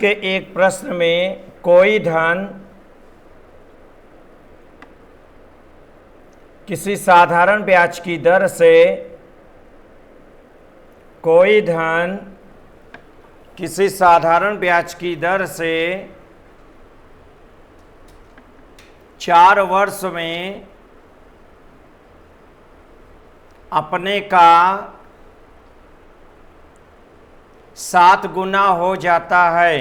के एक प्रश्न में कोई धन किसी साधारण ब्याज की दर से किसी साधारण ब्याज की दर से 4 वर्ष में अपने का 7 गुना हो जाता है,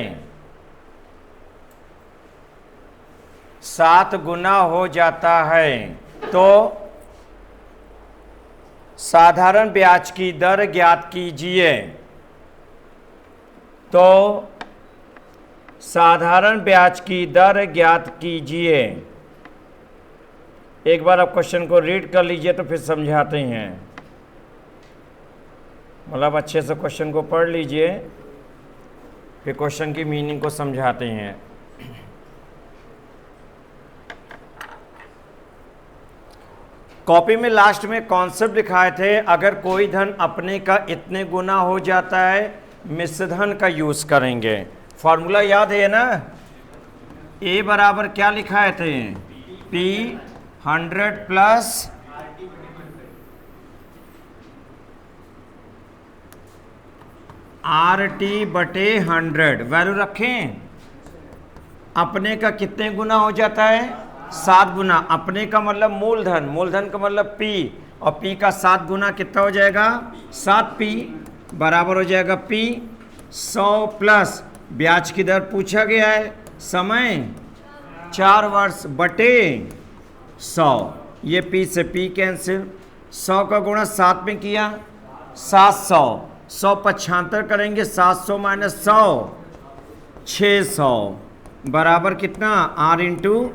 7 गुना हो जाता है, तो साधारण ब्याज की दर ज्ञात कीजिए। तो साधारण ब्याज की दर ज्ञात कीजिए। एक बार आप क्वेश्चन को रीड कर लीजिए तो फिर समझाते हैं। मतलब अच्छे से क्वेश्चन को पढ़ लीजिए, फिर क्वेश्चन की मीनिंग को समझाते हैं। कॉपी में लास्ट में कॉन्सेप्ट लिखाए थे, अगर कोई धन अपने का इतने गुना हो जाता है, मिश्र धन का यूज करेंगे। फॉर्मूला याद है ना? ए बराबर क्या लिखाए थे? P 100 प्लस RT बटे 100। वैल्यू रखें। अपने का कितने गुना हो जाता है? 7 गुना। अपने का मतलब मूलधन, मूलधन का मतलब P, और P का 7 गुना कितना हो जाएगा? 7P बराबर हो जाएगा P 100 प्लस ब्याज की दर पूछा गया है, समय 4 वर्ष बटे 100। ये P से P कैंसिल, 100 का गुणा 7 में किया 700, 100 75 करेंगे, 700 माइनस 100 600 बराबर कितना? R इंटू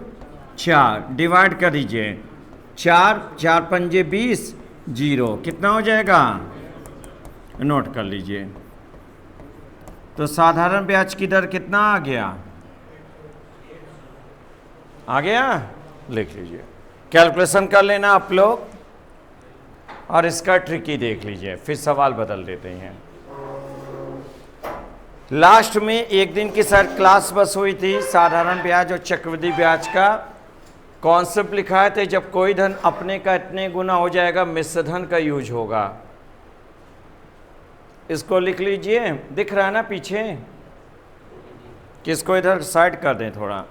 4 डिवाइड कर दीजिए, 4 4 पंजे 20 0 कितना हो जाएगा? नोट कर लीजिए। तो साधारण ब्याज की दर कितना आ गया? आ गया? लिख लीजिए, कैलकुलेशन कर लेना आप लोग, और इसका ट्रिकी देख लीजिए, फिर सवाल बदल देते हैं। लास्ट में एक दिन की सर क्लास बस हुई थी, साधारण ब्याज और चक्रवृद्धि ब्याज का कॉन्सेप्ट लिखाए थे। जब कोई धन अपने का इतने गुना हो जाएगा, मिश्र धन का यूज होगा। इसको लिख लीजिए, दिख रहा है ना पीछे? किसको इधर साइड कर दें थोड़ा।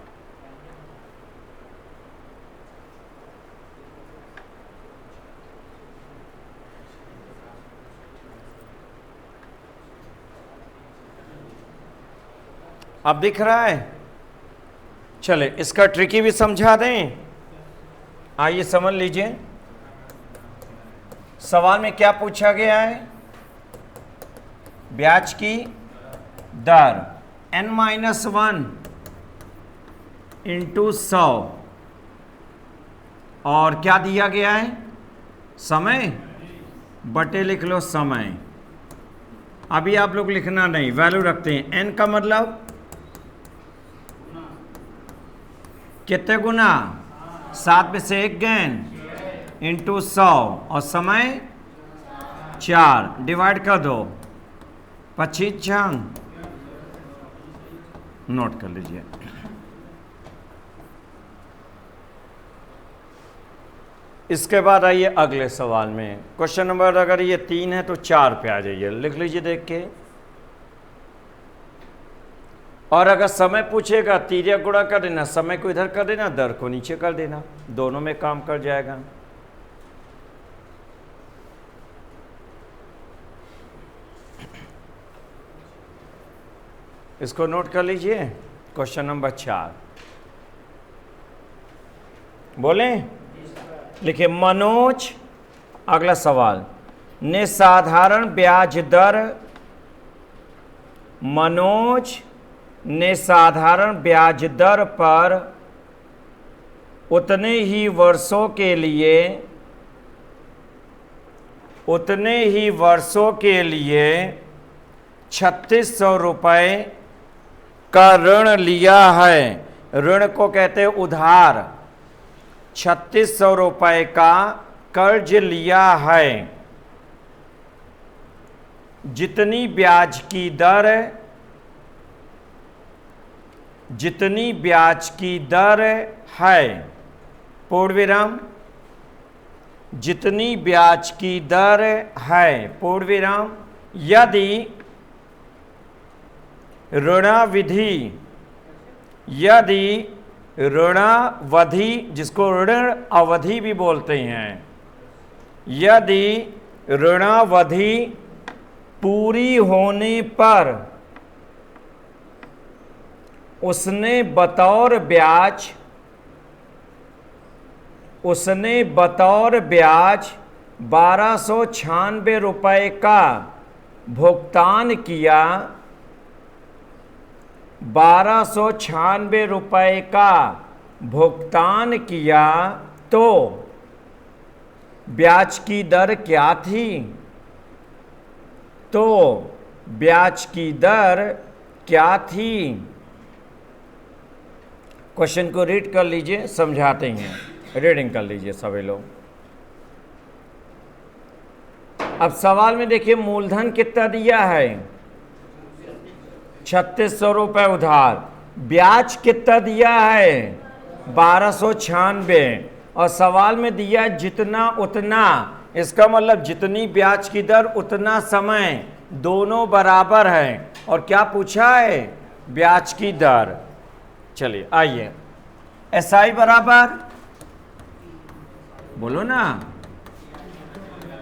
अब दिख रहा है? चले इसका ट्रिकी भी समझा दें। आइए समझ लीजिए, सवाल में क्या पूछा गया है? ब्याज की दर n-1 इंटू 100, और क्या दिया गया है? समय बटे लिख लो समय। अभी आप लोग लिखना नहीं, वैल्यू रखते हैं। n का मतलब कितने गुना? 7 में से 1 गैन इंटू 100, और समय 4 डिवाइड कर दो 25। नोट कर लीजिए। इसके बाद आइए अगले सवाल में। क्वेश्चन नंबर अगर ये 3 है तो 4 पे आ जाइए, लिख लीजिए देख के। और अगर समय पूछेगा, तिर्यक गुणा कर देना, समय को इधर कर देना, दर को नीचे कर देना, दोनों में काम कर जाएगा। इसको नोट कर लीजिए। क्वेश्चन नंबर 4 बोले, लिखिए, मनोज, अगला सवाल, ने साधारण ब्याज दर, मनोज ने साधारण ब्याज दर पर उतने ही वर्षों के लिए 3600 रुपये का ऋण लिया है। ऋण को कहते हैं उधार। 3600 रुपये का कर्ज लिया है। जितनी ब्याज की दर जितनी ब्याज की दर है, पूर्ण विराम, जितनी ब्याज की दर है, पूर्ण विराम, यदि ऋणाविधि, यदि ऋणावधि, जिसको ऋण अवधि भी बोलते हैं, यदि ऋणावधि पूरी होने पर उसने बतौर ब्याज, उसने बतौर ब्याज 1296 रुपये का भुगतान किया, 1296 रुपये का भुगतान किया, तो ब्याज की दर क्या थी? तो ब्याज की दर क्या थी? क्वेश्चन को रीड कर लीजिए, समझाते हैं, रीडिंग कर लीजिए सभी लोग। अब सवाल में देखिए मूलधन कितना दिया है, 3600 रुपये उधार, ब्याज कितना दिया है 1296, और सवाल में दिया जितना उतना, इसका मतलब जितनी ब्याज की दर उतना समय, दोनों बराबर है। और क्या पूछा है? ब्याज की दर। चलिए आइए, SI बराबर, बोलो ना,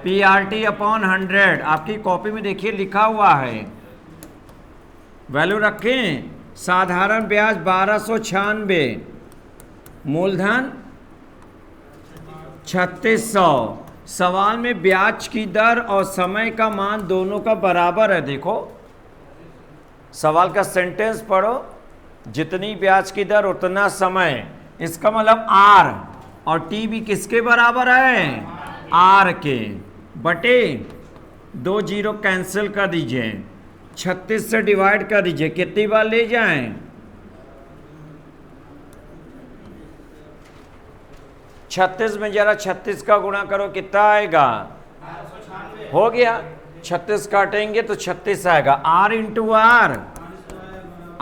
PRT अपॉन 100, आपकी कॉपी में देखिए लिखा हुआ है, वैल्यू रखें। साधारण ब्याज 1296, मूलधन 3600, सवाल में ब्याज की दर और समय का मान दोनों का बराबर है। देखो सवाल का सेंटेंस पढ़ो, जितनी ब्याज की दर उतना समय, इसका मतलब R, और T भी किसके बराबर है? R के, बटे 2 जीरो कैंसिल कर दीजिए, 36 से डिवाइड कर दीजिए, कितनी बार ले जाएं? 36 में जरा 36 का गुणा करो, कितना आएगा? हो गया, 36 काटेंगे तो 36 आएगा। R into R,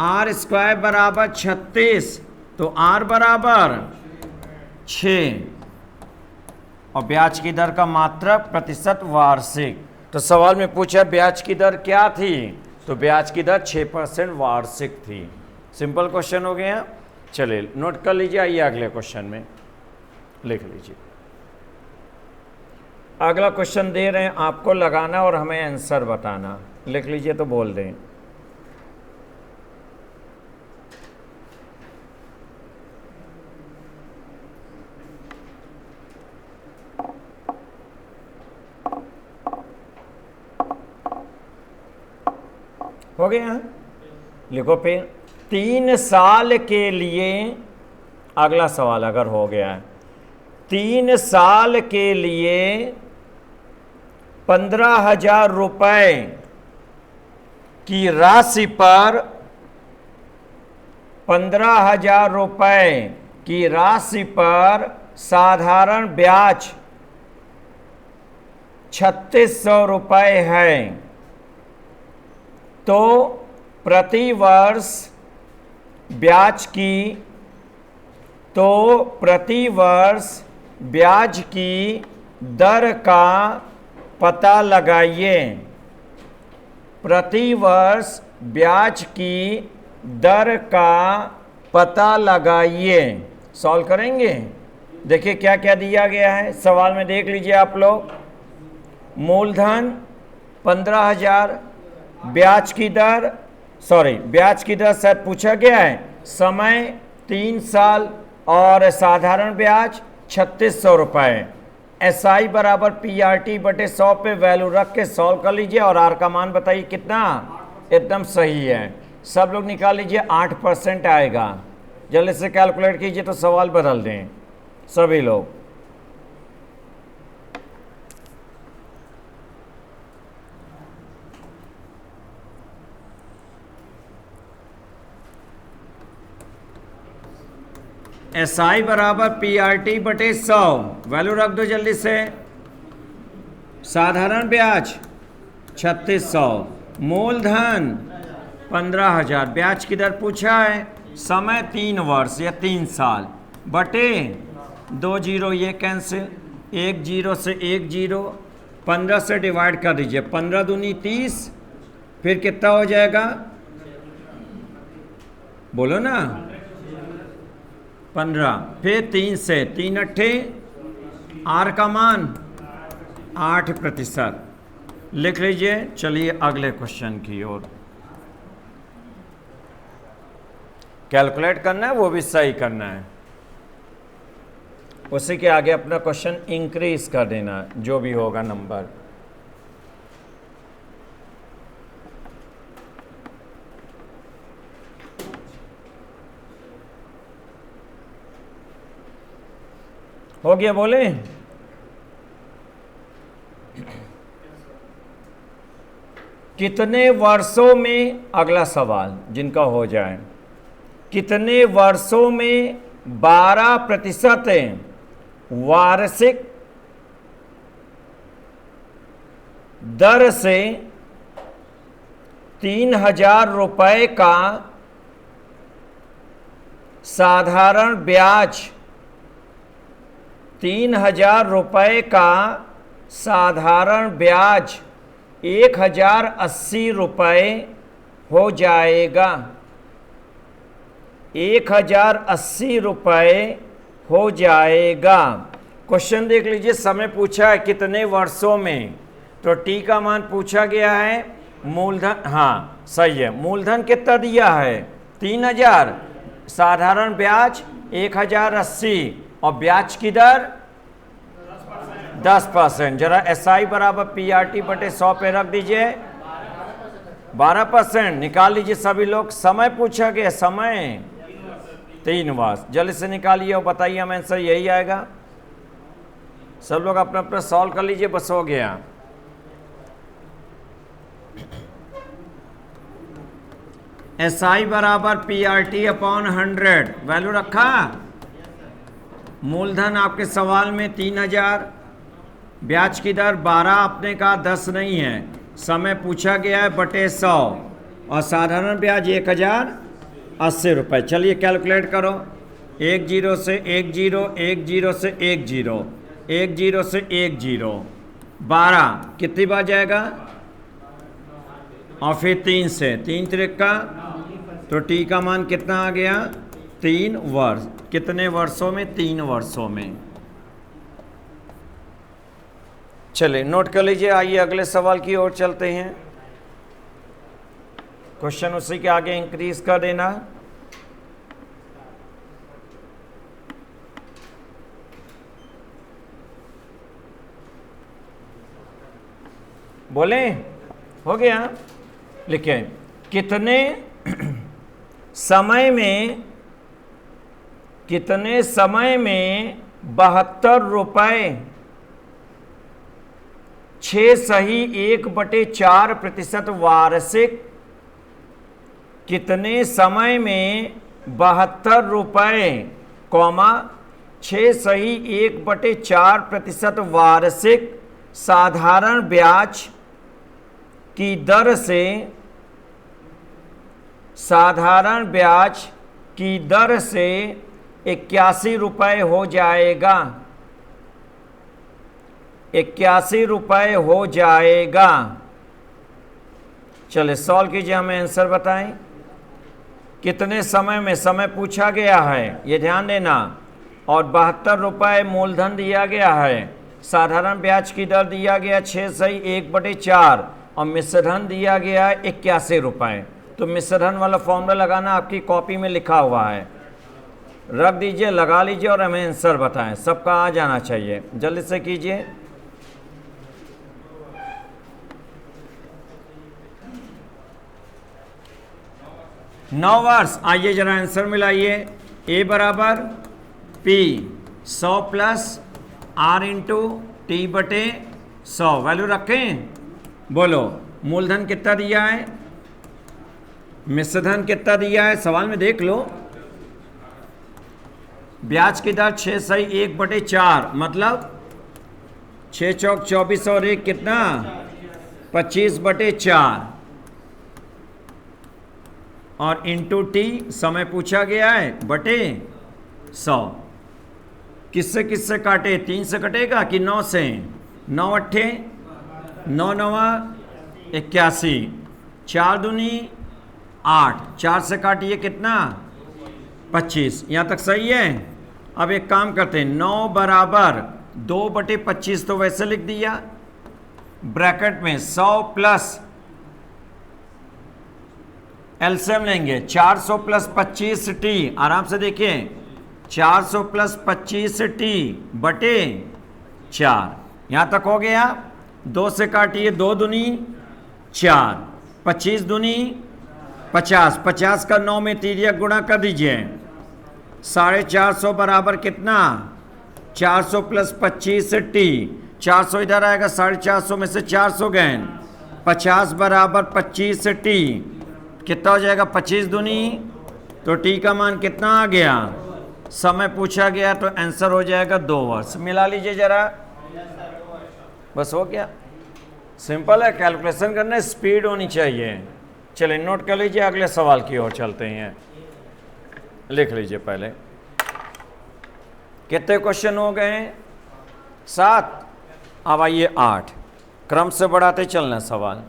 R square बराबर 36, तो R बराबर 6, और ब्याज की दर का मात्रक प्रतिशत वार्षिक। तो सवाल में पूछा ब्याज की दर क्या थी, तो ब्याज की दर 6% वार्षिक थी। सिंपल क्वेश्चन हो गया। चलिए नोट कर लीजिए, आइए अगले क्वेश्चन में लिख लीजिए। अगला क्वेश्चन दे रहे हैं, आपको लगाना और हमें आंसर बताना। लिख लीजिए तो बोल दें। हो गया, लिखो फिर। 3 साल के लिए, अगला सवाल अगर हो गया है, 3 साल के लिए 15,000 रुपये की राशि पर, 15,000 रुपये की राशि पर साधारण ब्याज 3600 रुपये है, तो प्रति वर्ष ब्याज की, तो प्रति वर्ष ब्याज की दर का पता लगाइए। प्रति वर्ष ब्याज की दर का पता लगाइए। सॉल्व करेंगे। देखिए क्या क्या दिया गया है सवाल में, देख लीजिए आप लोग। मूलधन 15,000, ब्याज की दर, ब्याज की दर शायद पूछा गया है, समय 3 साल, और साधारण ब्याज 3600 रुपये। SI बराबर PRT बटे 100 पे वैल्यू रख के सॉल्व कर लीजिए, और R का मान बताइए कितना, एकदम सही है। सब लोग निकाल लीजिए, 8% आएगा। जल्दी से कैलकुलेट कीजिए तो सवाल बदल दें सभी लोग। SI बराबर PRT बटे 100, वैल्यू रख दो जल्दी से। साधारण ब्याज 3600, मूलधन 15,000, ब्याज की दर पूछा है समय 3 वर्ष या 3 साल बटे 2 जीरो ये कैंसिल, 1 जीरो से 1 जीरो, 15 से डिवाइड कर दीजिए, 15 दूनी 30, फिर कितना हो जाएगा बोलो ना 15, फिर 3 से 3 अट्ठे, आर का मान 8% लिख लीजिए। चलिए अगले क्वेश्चन की ओर। कैलकुलेट करना है, वो भी सही करना है, उसी के आगे अपना क्वेश्चन इंक्रीज कर देना जो भी होगा नंबर। हो गया बोले? कितने वर्षों में, अगला सवाल जिनका हो जाए, कितने वर्षों में 12% वार्षिक दर से 3,000 रुपये का साधारण ब्याज, 3,000 रुपये का साधारण ब्याज 1,080 रुपये हो जाएगा। 1,080 रुपये हो जाएगा। क्वेश्चन देख लीजिए, समय पूछा है कितने वर्षों में, तो टी का मान पूछा गया है, मूलधन, हाँ सही है, मूलधन कितना दिया है 3,000, साधारण ब्याज 1,080 और ब्याज की दर 10%। जरा SI बराबर PRT बटे 100 पे रख दीजिए, 12% निकाल लीजिए सभी लोग। समय पूछा गया, समय 3 वर्ष, जल्दी से निकालिए और बताइए, हमें आंसर यही आएगा। सब लोग अपना अपना सॉल्व कर लीजिए, बस हो गया। SI बराबर PRT अपॉन 100, वैल्यू रखा, मूलधन आपके सवाल में 3,000, ब्याज की दर 12, अपने का 10 नहीं है, समय पूछा गया है बटे 100 और साधारण ब्याज 1,080 रुपये। चलिए कैलकुलेट करो, 1 जीरो से 1 जीरो, 1 जीरो से 1 जीरो, 1 जीरो से 1 जीरो, 12 कितनी बार जाएगा, और फिर 3 से 3 त्रिका, तो टी का मान कितना आ गया 3 वर्ष। कितने वर्षों में, 3 वर्षों में। चलिए नोट कर लीजिए, आइए अगले सवाल की ओर चलते हैं। क्वेश्चन उसी के आगे इंक्रीज कर देना। बोले? हो गया? लिखे, कितने समय में 72 रुपये 6 सही 1/4% वार्षिक, कितने समय में 72 रुपये, 6 सही 1/4% वार्षिक साधारण ब्याज की दर से, साधारण ब्याज की दर से 81 रुपये हो जाएगा, 81 रुपये हो जाएगा। चलिए सॉल्व कीजिए, हमें आंसर बताएं। कितने समय में, समय पूछा गया है, ये ध्यान देना, और 72 रुपये मूलधन दिया गया है, साधारण ब्याज की दर दिया गया 6 सही 1/4 और मिश्रधन दिया गया है 81 रुपये। तो मिश्रधन वाला फॉर्मूला लगाना आपकी कॉपी में लिखा हुआ है, रख दीजिए, लगा लीजिए और हमें आंसर बताएं। सबका आ जाना चाहिए, जल्दी से कीजिए। नौ वर्ष, आइए जरा आंसर मिलाइए। ए बराबर P 100 plus R into T बटे 100, वैल्यू रखें। बोलो मूलधन कितना दिया है, मिश्रधन कितना दिया है, सवाल में देख लो। ब्याज की दर 6 सही 1/4, मतलब 6 चौक 24 और 1 कितना 25/4, और इंटू टी समय पूछा गया है बटे 100। किससे काटे? 3 से कटेगा कि 9 से? 9 अट्ठे 9 नवा 81, 4 दूनी 8, 4 से काटिए कितना? 25। यहाँ तक सही है। अब एक काम करते हैं, 9 बराबर 2 बटे 25 तो वैसे लिख दिया, ब्रैकेट में 100 प्लस एलसीएम लेंगे 400 प्लस 25 टी। आराम से देखिए, 400 प्लस 25 टी बटे 4। यहां तक हो गया। 2 से काटिए, 2 दूनी 4, 25 दूनी 50, 50 का 9 में तिर्यक गुणा कर दीजिए। 450 बराबर कितना? 400 प्लस 25 टी। 400 इधर आएगा, 450 में से 400 गए, 50 बराबर 25 टी। कितना हो जाएगा? 25 दूनी, तो टी का मान कितना आ गया? समय पूछा गया तो आंसर हो जाएगा 2 वर्ष। मिला लीजिए जरा, बस हो गया। सिंपल है, कैलकुलेशन करने स्पीड होनी चाहिए। चलिए नोट कर लीजिए, अगले सवाल की ओर चलते हैं। लिख लीजिए पहले। कितने क्वेश्चन हो गए? 7। अब आइए 8। क्रम से बढ़ाते चलना सवाल।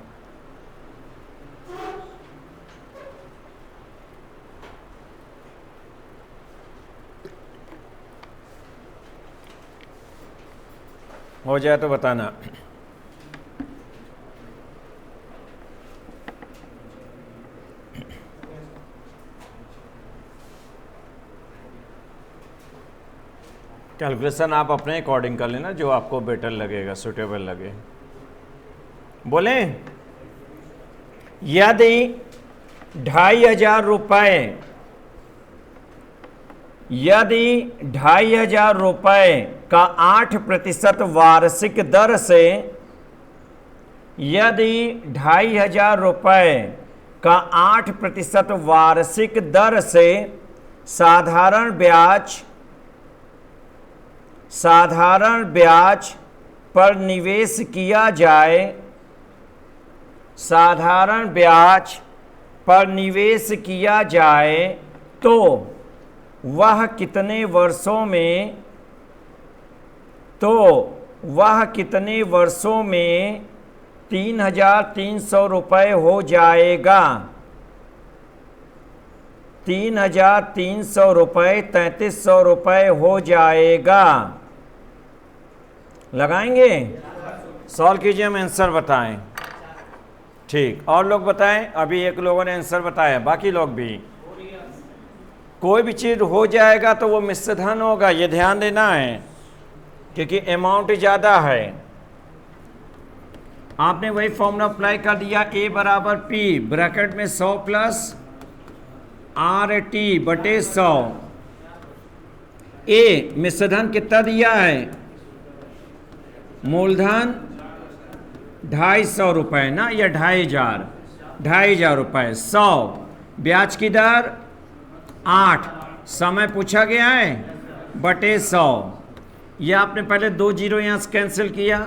हो जाए तो बताना। कैलकुलेशन आप अपने अकॉर्डिंग कर लेना, जो आपको बेटर लगेगा, सुटेबल लगे। बोले यदि 2500 रुपये, यदि 2500 रुपये का 8% वार्षिक दर से, यदि 2500 रुपये का 8% वार्षिक दर से साधारण ब्याज पर निवेश किया जाए, साधारण ब्याज पर निवेश किया जाए तो वह कितने वर्षों में, तो वह कितने वर्षों में 3300 रुपये हो जाएगा? 3300 रुपये 3300 रुपये हो जाएगा। लगाएंगे? सॉल्व कीजिए, हम आंसर बताएं। ठीक, और लोग बताएं। अभी एक लोगों ने आंसर बताया, बाकी लोग भी। कोई भी चीज़ हो जाएगा तो वो मिश्र धन होगा, ये ध्यान देना है, क्योंकि अमाउंट ज़्यादा है। आपने वही फॉर्मूला अप्लाई कर दिया, ए बराबर पी, ब्रैकेट में 100 प्लस आर टी बटे 100। ए मिश्र धन कितना दिया है? मूलधन 250 रुपये ना, या 2500 रुपये। 100 ब्याज की दर 8, समय पूछा गया है बटे 100। यह आपने पहले 2 जीरो यहाँ से कैंसिल किया।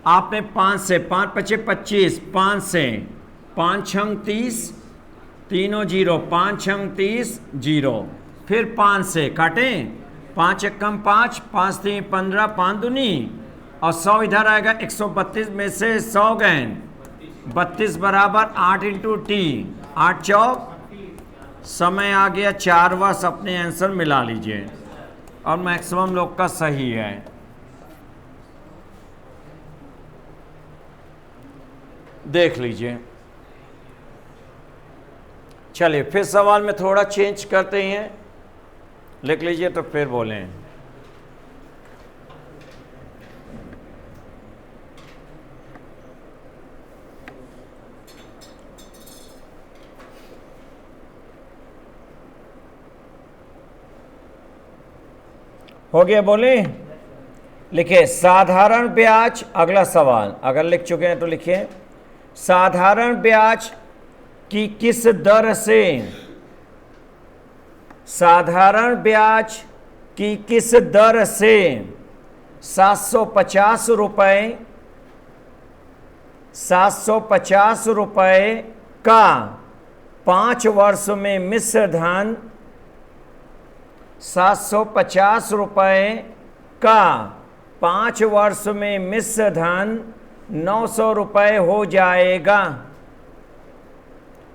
आपने 5 से 5 पचे 25, 5 से 5 छंग 30, तीनों जीरो, 5 छंग 30 जीरो, फिर 5 से काटें, 5 एकम 5, 5 3 15, 5 दूनी, और 100 इधर आएगा। 132 में से 100 गए, 32 बराबर 8 इंटू टी, 8 चौक, समय आ गया 4 वर्ष। अपने आंसर मिला लीजिए, और मैक्सिमम लोग का सही है। देख लीजिए। चलिए फिर सवाल में थोड़ा चेंज करते हैं, लिख लीजिए तो फिर बोलें। हो गया? बोले लिखे साधारण ब्याज। अगला सवाल अगर लिख चुके हैं तो लिखिए, साधारण ब्याज की किस दर से, साधारण ब्याज की किस दर से 750 रुपये, 750 रुपये का 5 वर्ष में मिश्र धन 750 रुपये का 5 वर्ष में मिश्र धन 900 रुपये हो जाएगा।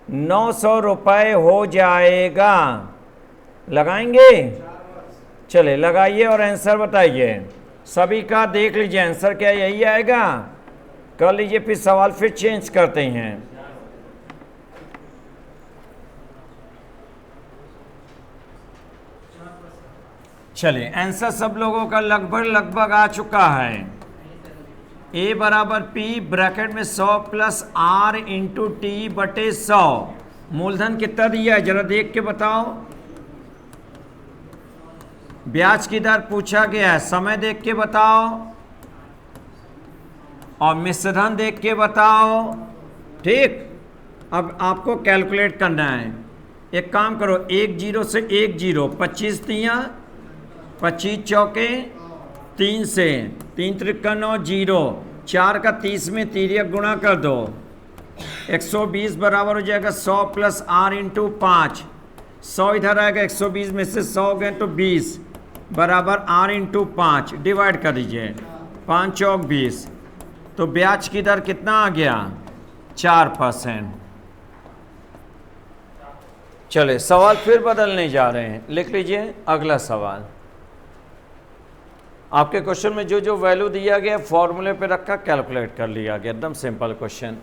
900 रुपये हो जाएगा। लगाएंगे? चले लगाइए और आंसर बताइए। सभी का देख लीजिए आंसर क्या यही आएगा। कर लीजिए, फिर सवाल फिर चेंज करते हैं। चलिए आंसर सब लोगों का लगभग आ चुका है। ए बराबर पी ब्रैकेट में 100 प्लस आर इंटू टी बटे 100। मूलधन कितना दिया है जरा देख के बताओ। ब्याज की दर पूछा गया है, समय देख के बताओ और मिश्रधन देख के बताओ। ठीक, अब आपको कैलकुलेट करना है। एक काम करो, 1 0 से 1 0, 25 तियाँ 25 चौके 3 से 3 त्रिका 9 0, 4 का 30 में तिर्यक गुणा कर दो। 120 बराबर हो जाएगा 100 प्लस आर इंटू 5। 100 इधर आएगा, 120 में से 100 गए तो 20 बराबर आर इंटू 5। डिवाइड कर दीजिए, 5 चौक 20। तो ब्याज की दर कितना आ गया? 4%। चले सवाल फिर बदलने जा रहे हैं, लिख लीजिए अगला सवाल। आपके क्वेश्चन में जो जो वैल्यू दिया गया फॉर्मूले पे रखा, कैलकुलेट कर लिया गया। एकदम सिंपल क्वेश्चन।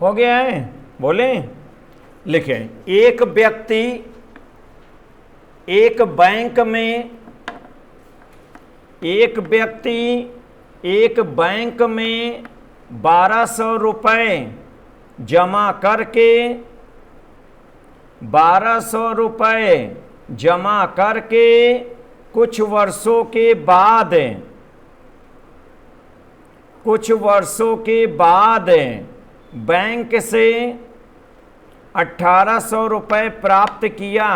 हो गया है? बोले लिखे। एक व्यक्ति एक बैंक में 1200 रुपये जमा करके 1200 रुपये जमा करके कुछ वर्षों के बाद बैंक से 1800 रुपये प्राप्त किया।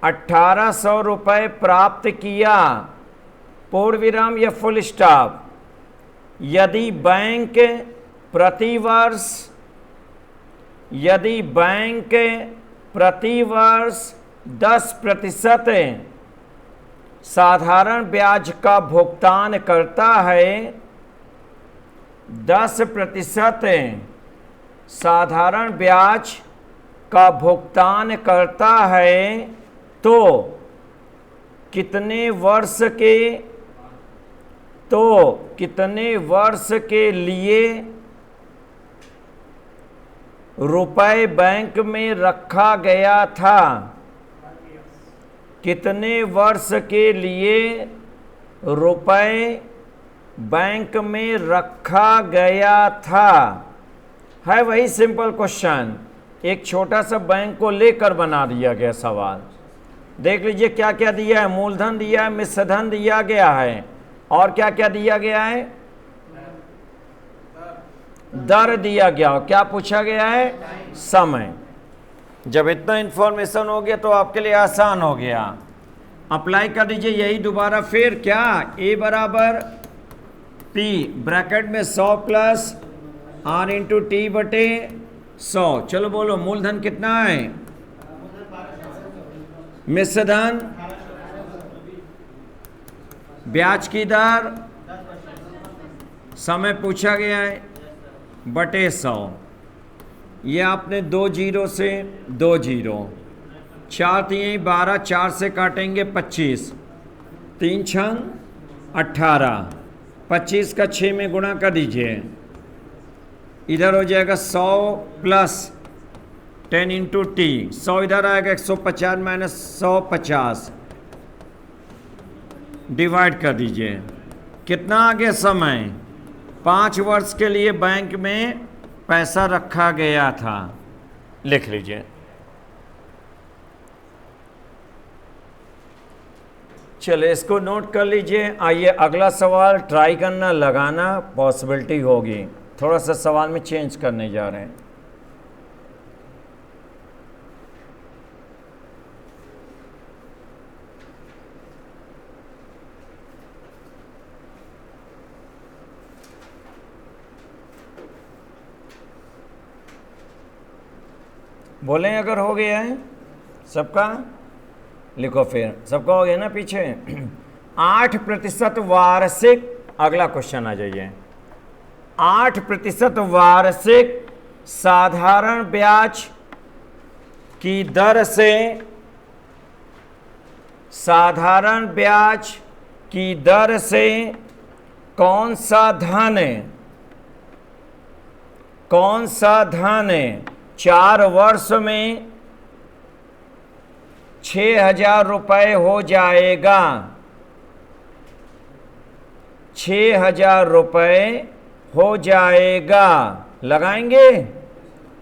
1800 रुपये प्राप्त किया, पूर्ण विराम या फुल स्टॉप। यदि बैंक प्रतिवर्ष 10% साधारण ब्याज का भुगतान करता है, 10% साधारण ब्याज का भुगतान करता है, तो कितने वर्ष के लिए रुपए बैंक में रखा गया था? कितने वर्ष के लिए रुपए बैंक में रखा गया था? है वही सिंपल क्वेश्चन, एक छोटा सा बैंक को लेकर बना दिया गया सवाल। देख लीजिए क्या क्या दिया है। मूलधन दिया है, मिश्रधन दिया गया है, और क्या क्या दिया गया है? दर दिया गया। क्या पूछा गया है? समय। जब इतना इंफॉर्मेशन हो गया तो आपके लिए आसान हो गया। अप्लाई कर दीजिए यही दोबारा फिर। क्या? ए बराबर पी ब्रैकेट में 100 प्लस आर इंटू टी बटे 100। चलो बोलो मूलधन कितना है? मिश्रधन, ब्याज की दर, समय पूछा गया है, बटे 100। ये आपने 2 0 से 2 0, 4 3 12, 4 से काटेंगे 25, 3 6 18, 25 का 6 में गुणा कर दीजिए। इधर हो जाएगा 100 प्लस 10 इंटू टी। 100 इधर आएगा, 150 माइनस 150, डिवाइड कर दीजिए। कितना आ गया समय? 5 वर्ष के लिए बैंक में पैसा रखा गया था। लिख लीजिए। चले इसको नोट कर लीजिए। आइए अगला सवाल ट्राई करना, लगाना पॉसिबिलिटी होगी। थोड़ा सा सवाल में चेंज करने जा रहे हैं। बोलें अगर हो गया है सबका, लिखो फिर। सबका हो गया ना पीछे। 8% वार्षिक, अगला क्वेश्चन आ जाइए। 8% वार्षिक साधारण ब्याज की दर से, साधारण ब्याज की दर से कौन सा धन, कौन सा धन 4 वर्ष में 6,000 रुपये हो जाएगा। 6,000 रुपये हो जाएगा। लगाएंगे,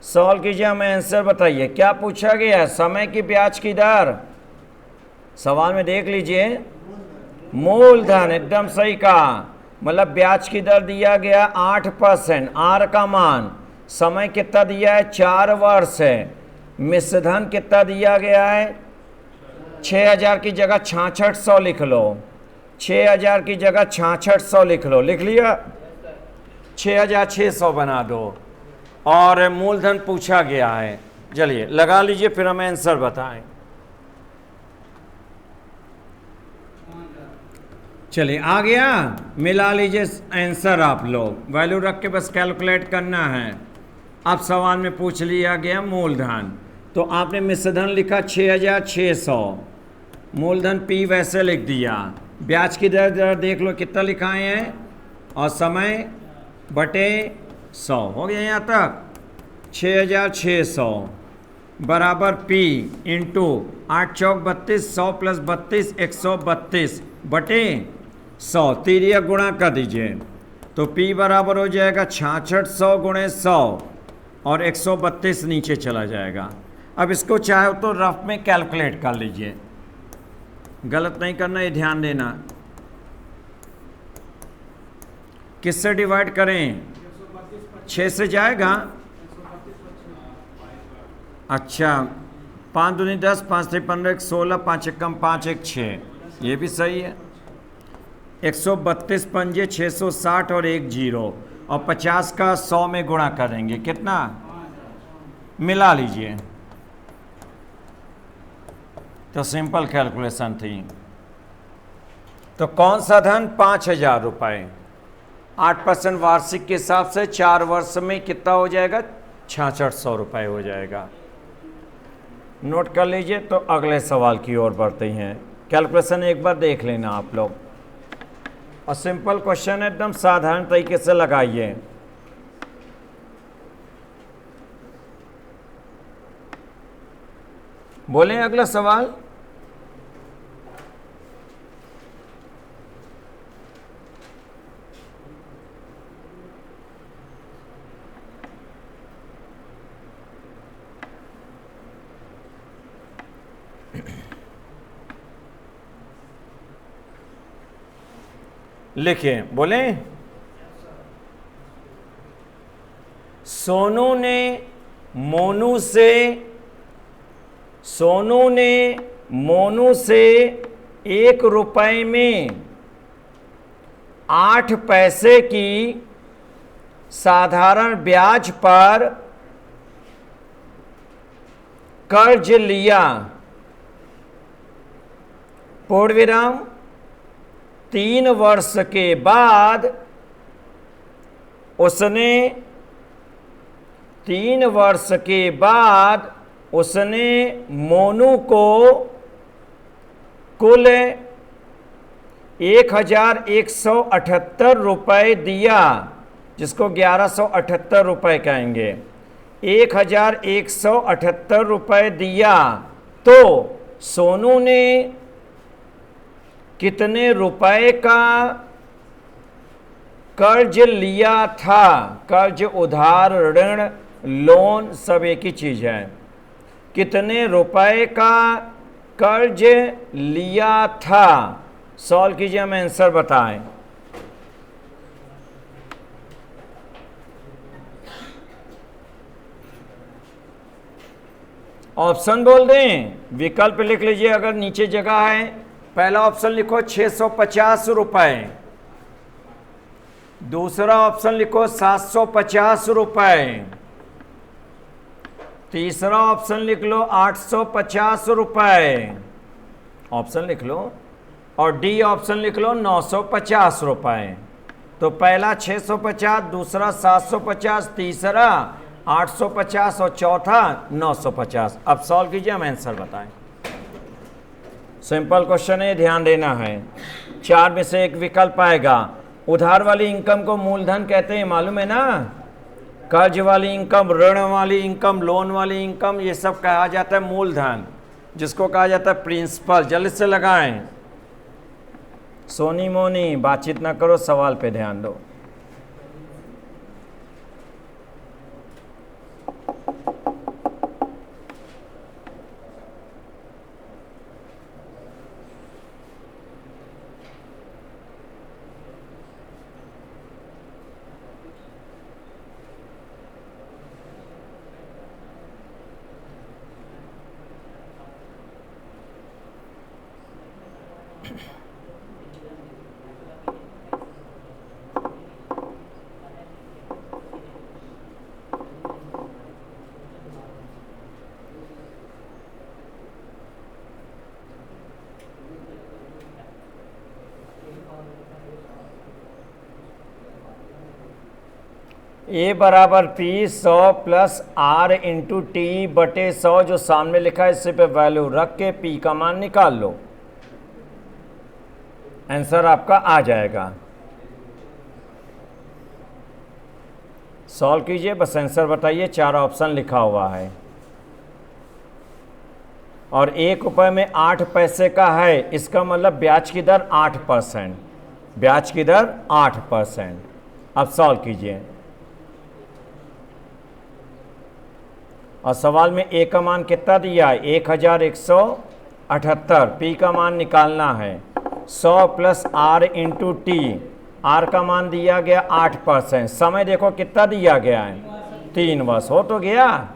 सॉल्व कीजिए, हमें आंसर बताइए। क्या पूछा गया है? समय की ब्याज की दर। सवाल में देख लीजिए, मूलधन, एकदम सही कहा। मतलब ब्याज की दर दिया गया 8%, आर का मान, समय कितना दिया है 4 वर्ष है, मिश्रधन कितना दिया गया है 6,000 की जगह 6600 लिख लो, 6,000 की जगह 6600 लिख लो। लिख लिया? 6,600 बना दो। और मूलधन पूछा गया है। चलिए लगा लीजिए, फिर हमें आंसर बताएं। चलिए आ गया, मिला लीजिए आंसर आप लोग। वैल्यू रख के बस कैलकुलेट करना है। अब सवाल में पूछ लिया गया मूलधन, तो आपने मिश्रधन लिखा 6,600, मूलधन P वैसे लिख दिया। ब्याज की दर देख लो कितना लिखाए हैं, और समय बटे 100 हो गया यहाँ तक। 6,600 बराबर P इंटू 8 चौक 32, 100 प्लस 32 132 बटे 100, तिरिया गुणा कर दीजिए, तो P बराबर हो जाएगा 6600 गुणे 100, और 132 नीचे चला जाएगा। अब इसको चाहे तो रफ में कैलकुलेट कर लीजिए, गलत नहीं करना, ये ध्यान देना। किससे डिवाइड करें? 6 से जाएगा। अच्छा, 5 दूनी 10, 5 3 15, 16, 5 1 5 1 6, ये भी सही है। 132 पंजे 660 और 1 0, और 50 का 100 में गुणा करेंगे, कितना? मिला लीजिए। तो सिंपल कैलकुलेशन थी। तो कौन सा धन? 5,000 रुपये। 8% वार्षिक के हिसाब से 4 वर्ष में कितना हो जाएगा? 6600 रुपये हो जाएगा। नोट कर लीजिए। तो अगले सवाल की ओर बढ़ते हैं। कैलकुलेशन एक बार देख लेना आप लोग, और सिंपल क्वेश्चन एकदम साधारण तरीके से लगाइए। बोलें अगला सवाल। लिखिए, बोलें। सोनू ने मोनू से 1 रुपए में 8 पैसे की साधारण ब्याज पर कर्ज लिया। पूर्ण विराम। 3 वर्ष के बाद उसने 3 वर्ष के बाद उसने मोनू को कुल 1,178 रुपये दिया, जिसको 1,178 रुपये कहेंगे। 1,178 रुपये दिया, तो सोनू ने कितने रुपए का कर्ज लिया था? कर्ज, उधार, ऋण, लोन सब एक ही चीज है। कितने रुपए का कर्ज लिया था? सॉल्व कीजिए, हमें आंसर बताएं। ऑप्शन बोल दें, विकल्प लिख लीजिए अगर नीचे जगह है। पहला ऑप्शन लिखो 650 रुपए, दूसरा ऑप्शन लिखो 750 रुपए, तीसरा ऑप्शन लिख लो 850 रुपए, ऑप्शन लिख लो, और डी ऑप्शन लिख लो 950 रुपए। तो पहला 650, दूसरा 750, तीसरा 850 और चौथा 950। अब सॉल्व कीजिए, हम आंसर बताएं। सिंपल क्वेश्चन है, ध्यान देना है। 4 में से एक विकल्प आएगा। उधार वाली इनकम को मूलधन कहते हैं, मालूम है ना। कर्ज वाली इनकम, ऋण वाली इनकम, लोन वाली इनकम, ये सब कहा जाता है मूलधन, जिसको कहा जाता है प्रिंसिपल। जल्दी से लगाएं। सोनी मोनी बातचीत ना करो, सवाल पे ध्यान दो। ए बराबर P 100 plus R into T बटे 100, जो सामने लिखा है इसी पे वैल्यू रख के पी का मान निकाल लो, आंसर आपका आ जाएगा। सॉल्व कीजिए, बस आंसर बताइए। 4 ऑप्शन लिखा हुआ है और 1 रुपये में 8 पैसे का है, इसका मतलब ब्याज की दर 8%, ब्याज की दर 8%। अब सॉल्व कीजिए, और सवाल में ए का मान कितना दिया है, 1178। पी का मान निकालना है 100 plus R into T, R का मान दिया गया 8%। समय देखो कितना दिया गया है, 3 वर्ष। हो तो गया।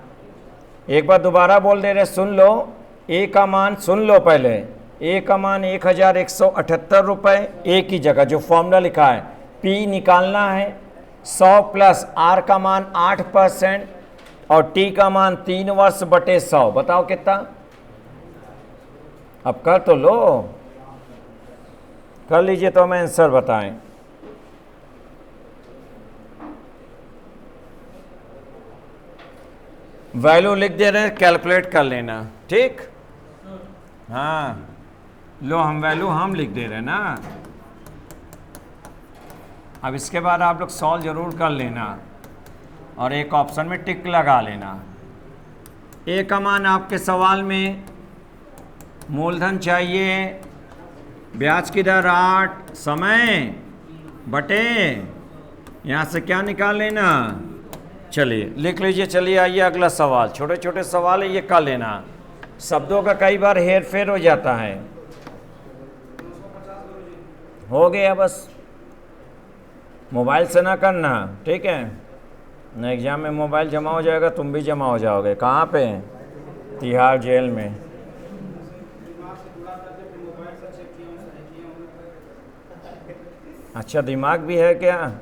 एक बार दोबारा बोल दे रहे, सुन लो। ए का मान सुन लो पहले, ए का मान 1178 रुपये, ए की जगह जो फॉर्मूला लिखा है। पी निकालना है 100 प्लस आर का मान 8% और टी का मान 3 वर्ष बटे 100। बताओ कितना। अब कर तो लो, कर लीजिए तो हमें आंसर बताएं। वैल्यू लिख दे रहे हैं, कैलकुलेट कर लेना, ठीक। हाँ लो, हम वैल्यू हम लिख दे रहे हैं ना। अब इसके बाद आप लोग सॉल्व जरूर कर लेना और एक ऑप्शन में टिक लगा लेना। ए का मान आपके सवाल में मूलधन चाहिए, ब्याज की दर 8, समय बटे यहाँ से क्या निकाल लेना। चलिए लिख लीजिए। चलिए आइए अगला सवाल। छोटे छोटे सवाल है, ये कर लेना। शब्दों का कई बार हेर फेर हो जाता है। हो गया, बस मोबाइल से ना करना, ठीक है ना। एग्जाम में मोबाइल जमा हो जाएगा, तुम भी जमा हो जाओगे। कहाँ पे? तिहाड़ जेल में। अच्छा, दिमाग भी है क्या?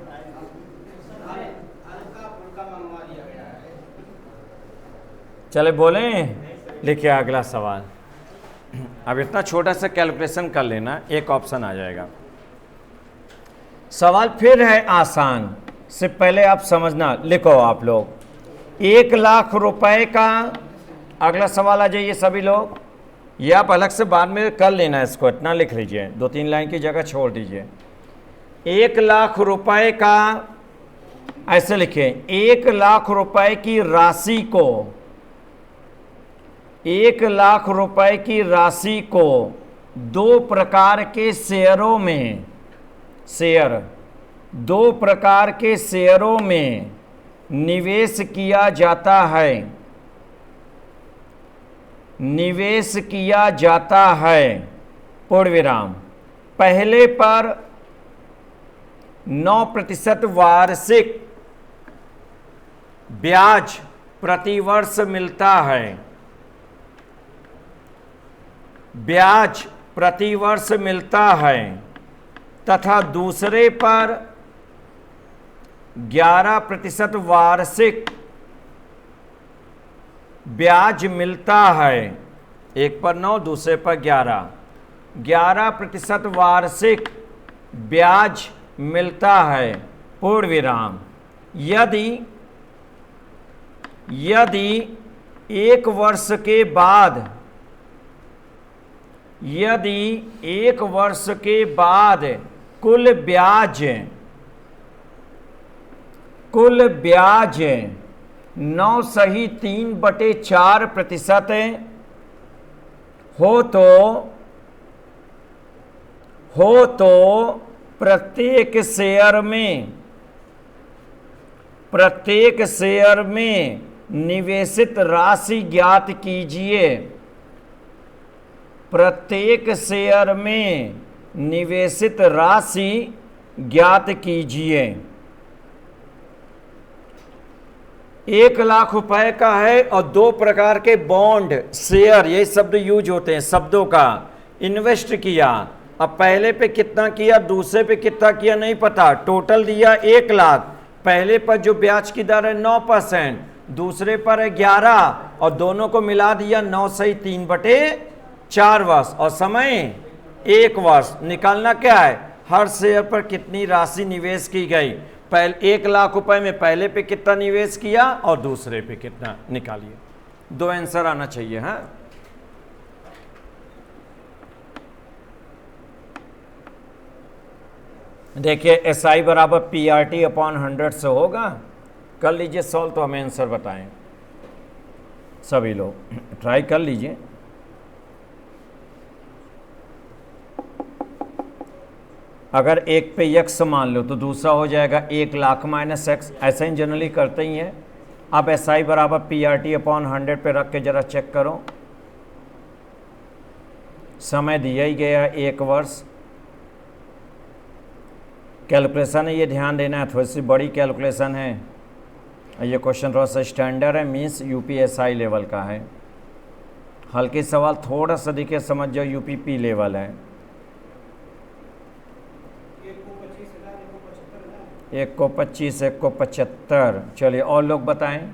चले बोलें, लिखिए अगला सवाल। अब इतना छोटा सा कैलकुलेशन कर लेना, एक ऑप्शन आ जाएगा। सवाल फिर है आसान, से पहले आप समझना। लिखो आप लोग 1 लाख रुपए का, अगला सवाल आ जाइए सभी लोग। ये आप अलग से बाद में कर लेना, इसको इतना लिख लीजिए, 2-3 लाइन की जगह छोड़ दीजिए। 1 लाख रुपए का, ऐसे लिखिए, 1 लाख रुपए की राशि को, 1 लाख रुपए की राशि को 2 प्रकार के शेयरों में, शेयर 2 प्रकार के शेयरों में निवेश किया जाता है, निवेश किया जाता है, पूर्ण विराम। पहले पर 9% वार्षिक ब्याज प्रतिवर्ष मिलता है, ब्याज प्रतिवर्ष मिलता है, तथा दूसरे पर 11% वार्षिक ब्याज मिलता है। एक पर 9, दूसरे पर 11% वार्षिक ब्याज मिलता है, पूर्ण विराम। यदि एक वर्ष के बाद, यदि एक वर्ष के बाद कुल ब्याज 9.3/4% हो तो प्रत्येक शेयर में निवेशित राशि ज्ञात कीजिए। प्रत्येक शेयर में निवेशित राशि ज्ञात कीजिए। 1,00,000 रुपए का है और 2 प्रकार के बॉन्ड, शेयर, ये शब्द यूज होते हैं शब्दों का, इन्वेस्ट किया। अब पहले पे कितना किया, दूसरे पे कितना किया नहीं पता, टोटल दिया 1,00,000। पहले पर जो ब्याज की दर है 9%, दूसरे पर है 11, और दोनों को मिला दिया 9/3/4 वर्ष, और समय 1 वर्ष। निकालना क्या है, हर शेयर पर कितनी राशि निवेश की गई। पहले 1,00,000 रुपए में पहले पे कितना निवेश किया और दूसरे पे कितना, निकालिए। 2 आंसर आना चाहिए। हाँ, देखिए SI बराबर PRT/100 से होगा। कर लीजिए सॉल्व, तो हमें आंसर बताएं। सभी लोग ट्राई कर लीजिए। अगर एक पे x मान लो तो दूसरा हो जाएगा 1,00,000 - x, ऐसा ही जनरली करते ही हैं। अब SI बराबर PRT/100 पे रख के जरा चेक करो। समय दिया ही गया 1 वर्ष। कैलकुलेशन है, ये ध्यान देना है, थोड़ी सी बड़ी कैलकुलेशन है। ये क्वेश्चन थोड़ा सा स्टैंडर्ड है, मीन्स UPSI लेवल का है। हल्के सवाल थोड़ा सा दिखे समझ जाओ, UPP लेवल है। 1 को 25, 1 को 75। चलिए और लोग बताएं।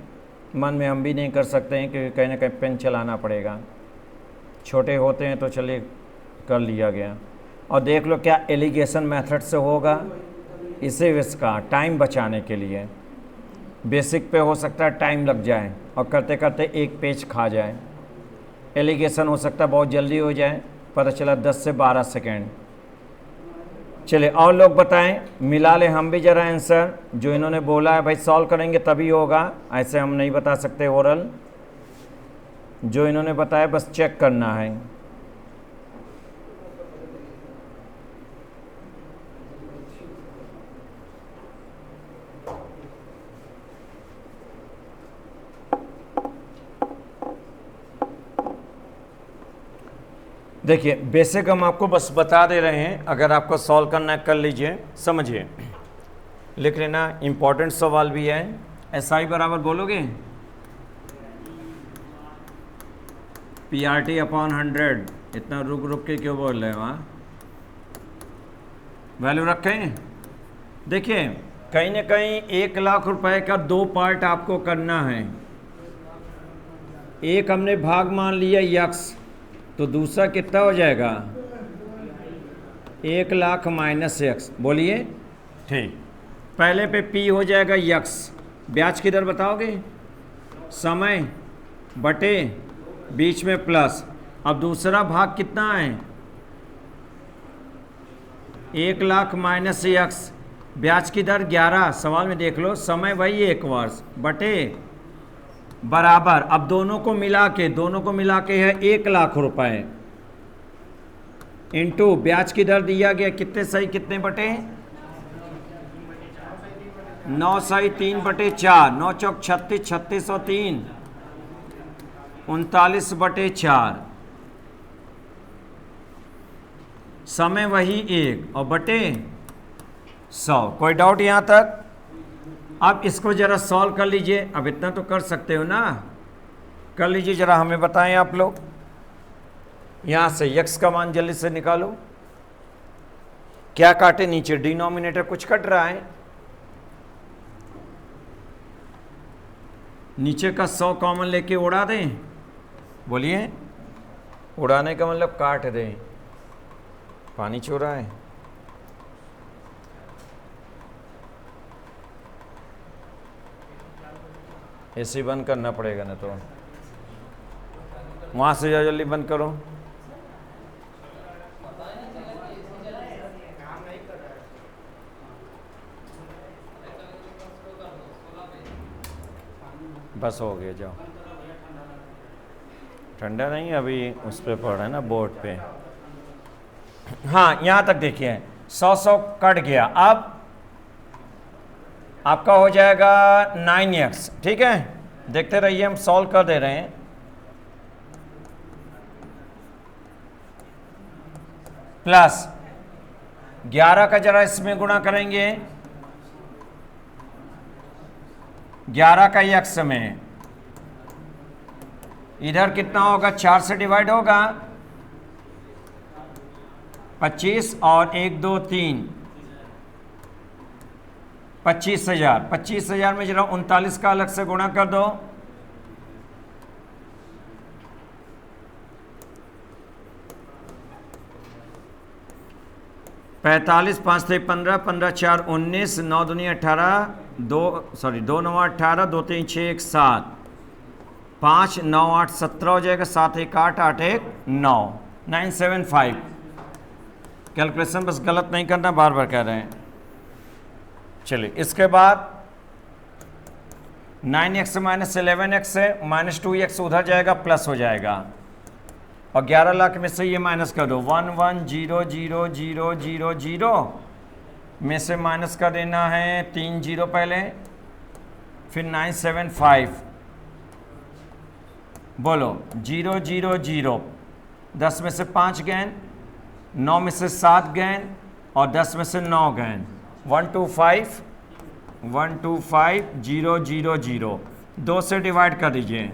मन में हम भी नहीं कर सकते हैं क्योंकि कहीं ना कहीं पेन चलाना पड़ेगा। छोटे होते हैं तो चलिए कर लिया गया। और देख लो क्या एलिगेशन मेथड से होगा, इसे इसका टाइम बचाने के लिए। बेसिक पे हो सकता है टाइम लग जाए और करते करते एक पेज खा जाए। एलिगेशन हो सकता है बहुत जल्दी हो जाए, पता चला 10 से 12 सेकेंड। चलिए और लोग बताएं, मिला ले हम भी जरा आंसर। जो इन्होंने बोला है भाई सॉल्व करेंगे तभी होगा, ऐसे हम नहीं बता सकते ओरल। जो इन्होंने बताया बस चेक करना है। देखिए बेसिक हम आपको बस बता दे रहे हैं, अगर आपको सॉल्व करना है कर लीजिए, समझिए, लिख लेना। इम्पोर्टेंट सवाल भी है। SI बराबर बोलोगे PRT/100। इतना रुक रुक के क्यों बोल रहे हो? वहाँ वैल्यू रखें। देखिए कहीं ना कहीं 1,00,000 रुपए का 2 पार्ट आपको करना है। एक हमने भाग मान लिया x, तो दूसरा कितना हो जाएगा 1,00,000 - x। बोलिए ठीक। पहले पे P हो जाएगा x, ब्याज की दर बताओगे, समय बटे बीच में प्लस। अब दूसरा भाग कितना है 1,00,000 - x, ब्याज की दर 11। सवाल में देख लो, समय वही 1 वर्ष बटे बराबर। अब दोनों को मिला के है 1,00,000 रुपए इंटू ब्याज की दर दिया गया कितने सही कितने बटे 9/3/4। 9 चौक 36, 36 और 3 39/4। समय वही 1 और बटे 100। कोई डाउट यहाँ तक? अब इसको ज़रा सॉल्व कर लीजिए। अब इतना तो कर सकते हो ना, कर लीजिए ज़रा, हमें बताएं आप लोग। यहाँ से x का मान जल्दी से निकालो। क्या काटे नीचे? डिनोमिनेटर कुछ कट रहा है, नीचे का 100 कॉमन लेके उड़ा दें। बोलिए, उड़ाने का मतलब काट दें। पानी चोरा है। एसी बंद करना पड़ेगा ना, तो वहां से जाओ, जल्दी बंद करो। बस हो गया, जाओ। ठंडा नहीं, अभी उस पे पड़ रहा है ना, बोर्ड पे। हाँ, यहाँ तक देखिए 100 कट गया। अब आपका हो जाएगा 9x, ठीक है। देखते रहिए, हम सॉल्व कर दे रहे हैं। प्लस 11 का जरा इसमें गुणा करेंगे, 11 का x में इधर कितना होगा? 4 से डिवाइड होगा, 25 और 1 2 3, 25,000। 25,000 में जरा 39 का अलग से गुणा कर दो। पैंतालीस, 5 थे 15, 15 4 19, 9 दूनी 18, 2 9 18, 2 3 6 1 7, 5 9 8 17 हो जाएगा, 7 1 8 8 1 9, 975। कैलकुलेशन बस गलत नहीं करना, बार बार कह रहे हैं। चलिए, इसके बाद 9x माइनस 11x है, माइनस 2x उधर जाएगा, प्लस हो जाएगा। और 11 लाख में से ये माइनस कर दो, 1 1 0 0 0 0 0 में से माइनस कर देना है 3 0 पहले, फिर 975। बोलो 0 0 0, 10 में से 5 गैन, 9 में से 7 गैन और 10 में से 9 गैन। 125 0 0 0, 2 से डिवाइड कर दीजिए,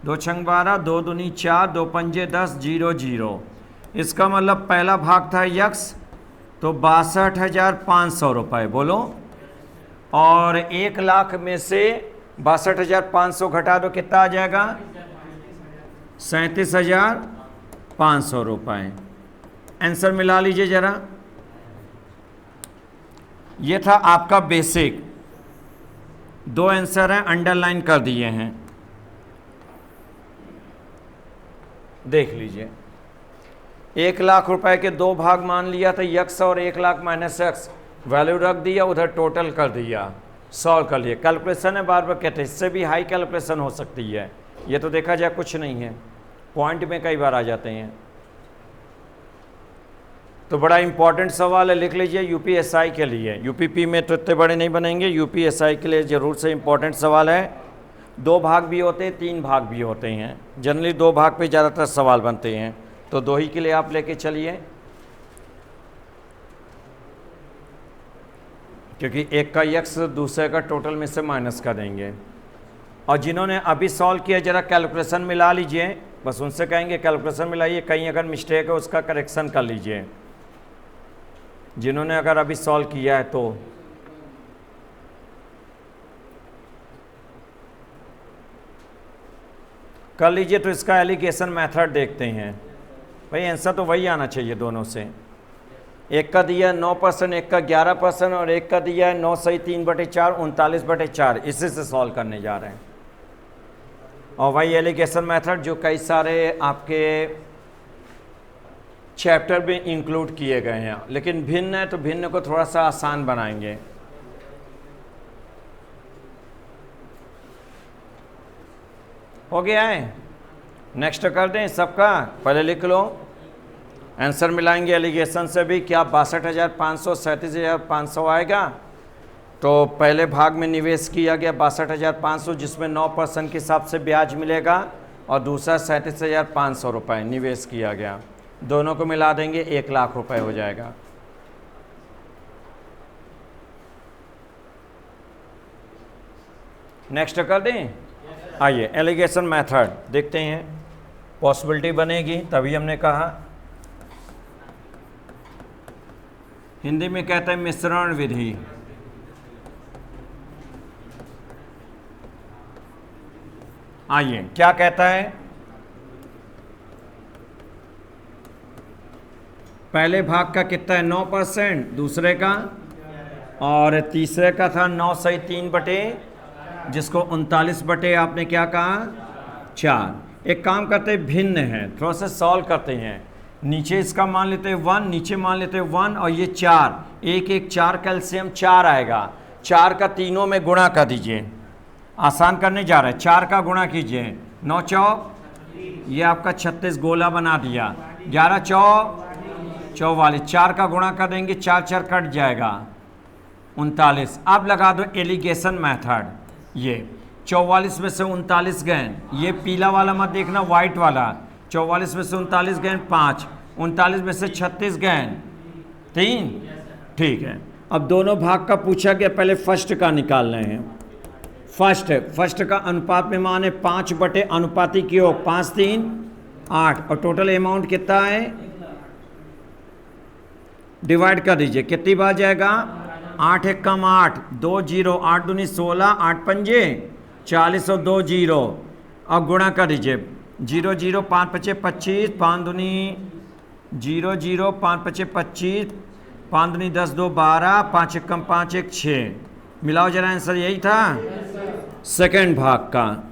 2 छंग 12, 2 दूनी 4, 2 पंजे 10, 0 0। इसका मतलब पहला भाग था यक्स, तो 62,500 रुपये। बोलो, और 1 लाख में से 62,500 घटा दो, कितना आ जाएगा? 37,500 रुपये। आंसर मिला लीजिए जरा। ये था आपका बेसिक। 2 आंसर हैं, अंडरलाइन कर दिए हैं, देख लीजिए। 1 लाख रुपए के 2 भाग मान लिया था, यक्स और 1 लाख माइनस एक्स, वैल्यू रख दिया, उधर टोटल कर दिया, सॉल्व कर लिया। कैलकुलेशन है, बार बार कहते हैं, इससे भी हाई कैलकुलेशन हो सकती है। ये तो देखा जाए कुछ नहीं है, पॉइंट में कई बार आ जाते हैं। तो बड़ा इंपॉर्टेंट सवाल है, लिख लीजिए यूपीएसआई के लिए। यूपीपी में तो इतने बड़े नहीं बनेंगे, यूपीएसआई के लिए जरूर से इंपॉर्टेंट सवाल है। 2 भाग भी होते हैं, 3 भाग भी होते हैं। जनरली 2 भाग पे ज़्यादातर सवाल बनते हैं, तो 2 ही के लिए आप लेके चलिए, क्योंकि एक का यक्स दूसरे का टोटल में से माइनस कर देंगे। और जिन्होंने अभी सॉल्व किया, ज़रा कैलकुलेशन मिला लीजिए, बस उनसे कहेंगे कैलकुलेशन मिलाइए, कहीं अगर मिस्टेक है उसका करेक्शन कर लीजिए। जिन्होंने अगर अभी सॉल्व किया है तो कर लीजिए। तो इसका एलिगेशन मेथड देखते हैं। भाई आंसर तो वही आना चाहिए दोनों से। एक का दिया 9%, एक का 11% और एक का दिया है 9 सही 3/4, 39/4। इसी से सॉल्व करने जा रहे हैं। और वही एलिगेशन मेथड जो कई सारे आपके चैप्टर में इंक्लूड किए गए हैं, लेकिन भिन्न है तो भिन्न को थोड़ा सा आसान बनाएंगे। हो गया है, नेक्स्ट कर दें सबका, पहले लिख लो। आंसर मिलाएंगे एलिगेशन से भी, क्या 62,500 37,500 आएगा। तो पहले भाग में निवेश किया गया 62,500, जिसमें 9% के हिसाब से ब्याज मिलेगा, और दूसरा 37,500 रुपये निवेश किया गया। दोनों को मिला देंगे 1 लाख रुपए हो जाएगा। नेक्स्ट कर दें। आइए एलिगेशन मेथड देखते हैं, पॉसिबिलिटी बनेगी तभी हमने कहा। हिंदी में कहते हैं मिश्रण विधि। आइए क्या कहता है, पहले भाग का कितना है 9%, दूसरे का और तीसरे का था 9 सही 3 बटे, जिसको 39 बटे आपने क्या कहा 4। एक काम करते हैं, भिन्न है, थोड़ा सा सॉल्व करते हैं। नीचे इसका मान लेते हैं 1, नीचे मान लेते हैं 1 और ये 4, 1 1 4 कैल्शियम 4 आएगा। 4 का तीनों में गुणा कर दीजिए, आसान करने जा रहा है। 4 का गुणा कीजिए, 9 चौक, ये आपका 36 गोला बना दिया। 11 चौक 44, 4 का गुणा कर देंगे, 4 4 कट जाएगा 39। अब लगा दो एलिगेशन मेथड। ये 44 में से 39 गए, ये पीला वाला मत देखना, व्हाइट वाला। 44 में से 39 गए 5, 39 में से 36 गए 3, ठीक है। अब दोनों भाग का पूछा गया, पहले फर्स्ट का निकाल रहे हैं। फर्स्ट का अनुपात में मान है 5 बटे अनुपाती की हो 5 3 8 और टोटल अमाउंट कितना है, डिवाइड कर दीजिए, कितनी बार जाएगा 8 1 कम 8, 2 0, 8 दूनी 16, 8 पंजे 40 और 2 0। अब गुणा कर दीजिए, 0 0 5 पचे 25, 5 दूनी 0 0, 5 पचे 25, 5 दूनी 10 2 12, 5 1 कम 5 1 6। मिलाओ जरा, आंसर यही था। सेकंड भाग का,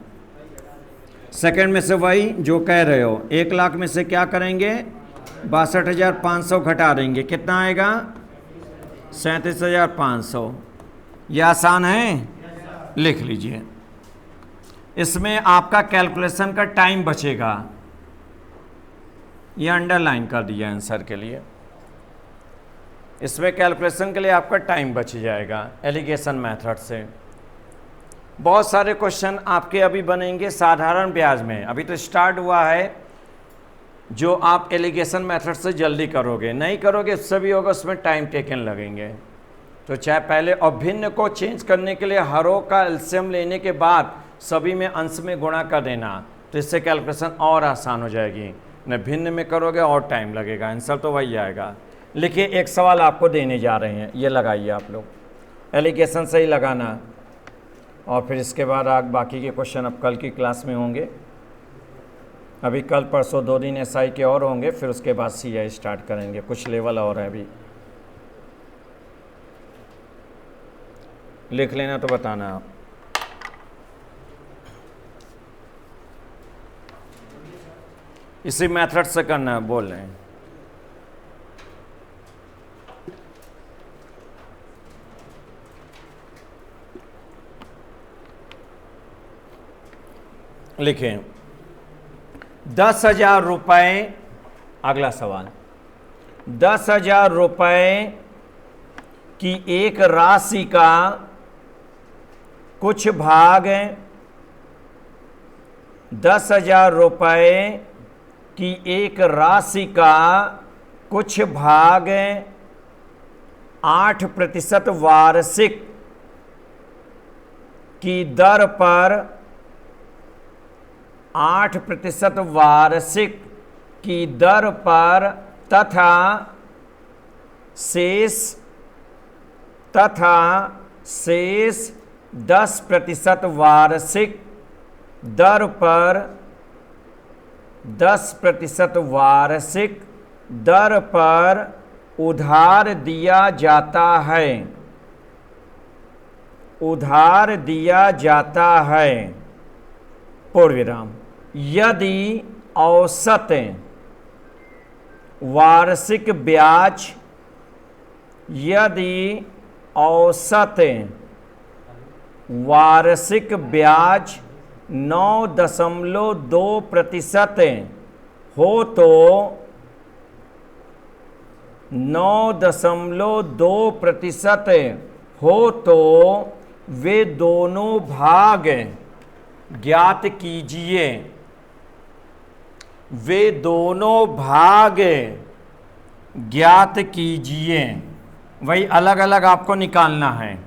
सेकंड में से वही जो कह रहे हो, 1 लाख में से क्या करेंगे 62,500 घटा देंगे, कितना आएगा 37,500। यह आसान है, लिख लीजिए। इसमें आपका कैलकुलेशन का टाइम बचेगा, यह अंडरलाइन कर दिया आंसर के लिए। इसमें कैलकुलेशन के लिए आपका टाइम बच जाएगा एलिगेशन मेथड से। बहुत सारे क्वेश्चन आपके अभी बनेंगे साधारण ब्याज में, अभी तो स्टार्ट हुआ है। जो आप एलिगेशन मेथड से जल्दी करोगे, नहीं करोगे उससे भी होगा, उसमें टाइम टेकन लगेंगे। तो चाहे पहले और भिन्न को चेंज करने के लिए हरों का एलसीएम लेने के बाद सभी में अंश में गुणा कर देना, तो इससे कैलकुलेशन और आसान हो जाएगी। न भिन्न में करोगे और टाइम लगेगा, आंसर तो वही आएगा। लिखिए, एक सवाल आपको देने जा रहे हैं, ये लगाइए आप लोग, एलिगेशन से ही लगाना, और फिर इसके बाद आप बाकी के क्वेश्चन अब कल की क्लास में होंगे। अभी कल परसों 2 दिन एसआई के और होंगे, फिर उसके बाद सीआई स्टार्ट करेंगे, कुछ लेवल और है अभी। लिख लेना तो बताना आप। इसी मेथड से करना है, बोल रहे हैं। लिखें 10,000 रुपये, अगला सवाल, 10,000 रुपये की एक राशि का कुछ भाग, 10,000 रुपये की एक राशि का कुछ भाग 8% वार्षिक की दर पर, 8% वार्षिक की दर पर तथा शेष 10% वार्षिक दर पर, 10% वार्षिक दर पर उधार दिया जाता है, उधार दिया जाता है, पूर्ण विराम। यदि औसत वार्षिक ब्याज, यदि औसत वार्षिक ब्याज 9.2% हो तो 9.2% हो तो वे दोनों भाग ज्ञात कीजिए। वे दोनों भाग ज्ञात कीजिए। वही अलग अलग आपको निकालना है।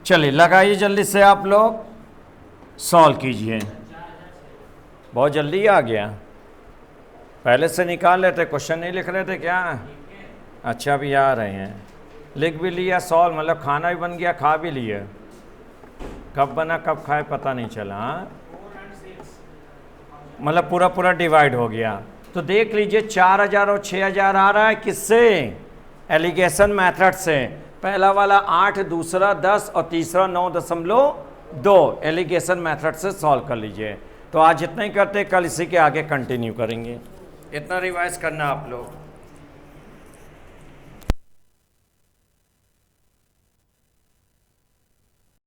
चलिए लगाइए जल्दी से आप लोग, सॉल्व कीजिए। बहुत जल्दी आ गया, पहले से निकाल लेते, क्वेश्चन नहीं लिख रहे थे क्या? अच्छा अभी आ रहे हैं, लिख भी लिया, सॉल्व मतलब खाना भी बन गया, खा भी लिया। कब बना कब खाए पता नहीं चला, हाँ? मतलब पूरा पूरा डिवाइड हो गया। तो देख लीजिए 4000 और 6000 आ रहा है किससे? एलिगेशन मेथड से। पहला वाला 8, दूसरा 10 और तीसरा 9.2 एलिगेशन मेथड से सॉल्व कर लीजिए। तो आज इतना ही करते, कल इसी के आगे कंटिन्यू करेंगे। इतना रिवाइज करना आप लोग।